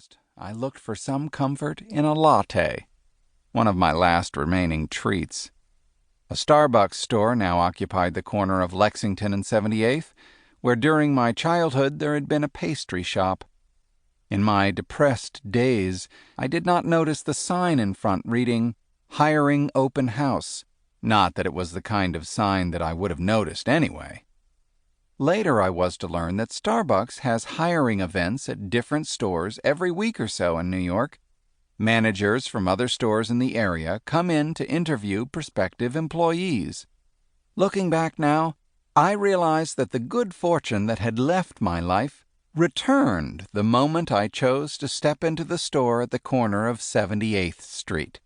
last, I looked for some comfort in a latte, one of my last remaining treats. A Starbucks store now occupied the corner of Lexington and 78th, where during my childhood there had been a pastry shop. In my depressed days, I did not notice the sign in front reading, "Hiring Open House," not that it was the kind of sign that I would have noticed anyway. Later I was to learn that Starbucks has hiring events at different stores every week or so in New York. Managers from other stores in the area come in to interview prospective employees. Looking back now, I realized that the good fortune that had left my life returned the moment I chose to step into the store at the corner of 78th Street.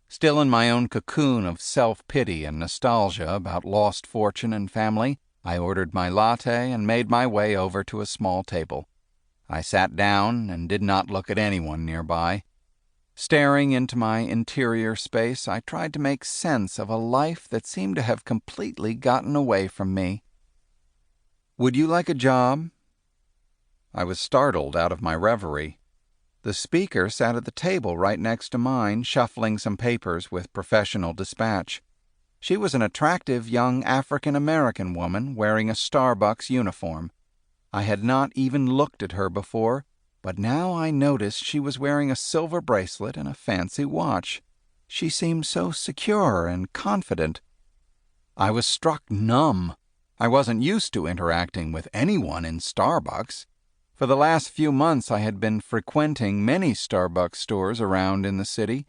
Still in my own cocoon of self-pity and nostalgia about lost fortune and family, I ordered my latte and made my way over to a small table. I sat down and did not look at anyone nearby. Staring into my interior space, I tried to make sense of a life that seemed to have completely gotten away from me. "Would you like a job?" I was startled out of my reverie. The speaker sat at the table right next to mine, shuffling some papers with professional dispatch. She was an attractive young African-American woman wearing a Starbucks uniform. I had not even looked at her before, but now I noticed she was wearing a silver bracelet and a fancy watch. She seemed so secure and confident. I was struck numb. I wasn't used to interacting with anyone in Starbucks. For the last few months I had been frequenting many Starbucks stores around in the city,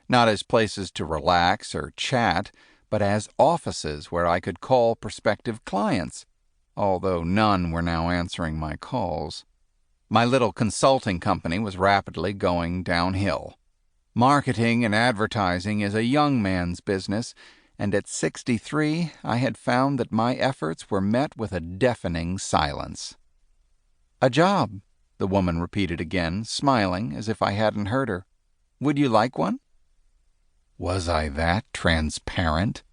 not as places to relax or chat, but as offices where I could call prospective clients, although none were now answering my calls. My little consulting company was rapidly going downhill. Marketing and advertising is a young man's business, and at 63 I had found that my efforts were met with a deafening silence. "A job," the woman repeated again, smiling as if I hadn't heard her. "Would you like one?" Was I that transparent?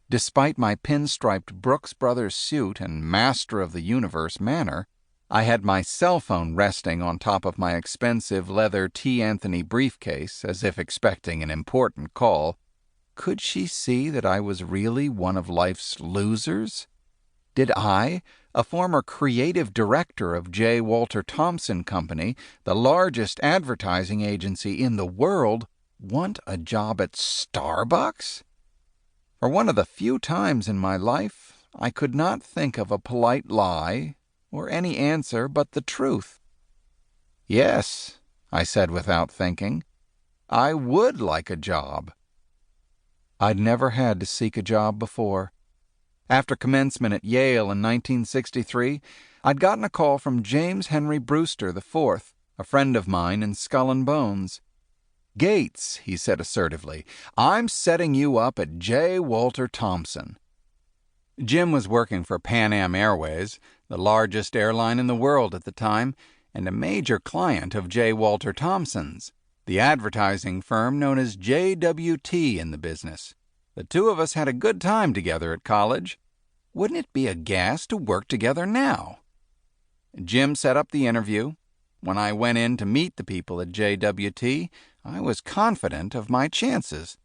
Despite my pinstriped Brooks Brothers suit and Master of the Universe manner, I had my cell phone resting on top of my expensive leather T. Anthony briefcase as if expecting an important call. Could she see that I was really one of life's losers? Did I, a former creative director of J. Walter Thompson Company, the largest advertising agency in the world, want a job at Starbucks? For one of the few times in my life, I could not think of a polite lie or any answer but the truth. "Yes," I said without thinking, "I would like a job." I'd never had to seek a job before. After commencement at Yale in 1963, I'd gotten a call from James Henry Brewster IV, a friend of mine in Skull and Bones. "Gates," he said assertively, "I'm setting you up at J. Walter Thompson." Jim was working for Pan Am Airways, the largest airline in the world at the time, and a major client of J. Walter Thompson's, the advertising firm known as JWT in the business. The two of us had a good time together at college. Wouldn't it be a gas to work together now? Jim set up the interview. When I went in to meet the people at JWT, I was confident of my chances.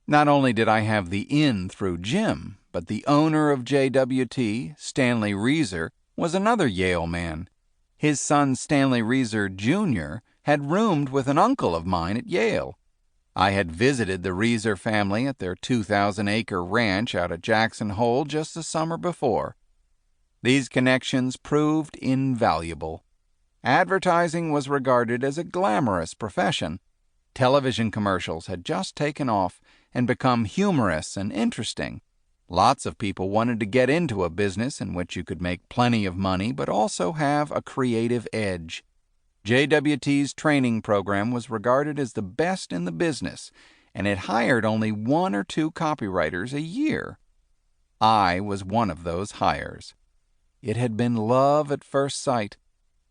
Not only did I have the in through Jim, but the owner of JWT, Stanley Reeser, was another Yale man. His son Stanley Reeser, Jr., had roomed with an uncle of mine at Yale. I had visited the Reeser family at their 2,000-acre ranch out at Jackson Hole just the summer before. These connections proved invaluable. Advertising was regarded as a glamorous profession. Television commercials had just taken off and become humorous and interesting. Lots of people wanted to get into a business in which you could make plenty of money but also have a creative edge. JWT's training program was regarded as the best in the business, and it hired only 1 or 2 copywriters a year. I was one of those hires. It had been love at first sight.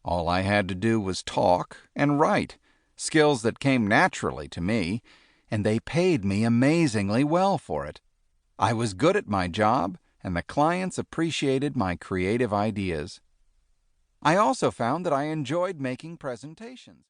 All I had to do was talk and write, skills that came naturally to me, and they paid me amazingly well for it. I was good at my job, and the clients appreciated my creative ideas. I also found that I enjoyed making presentations.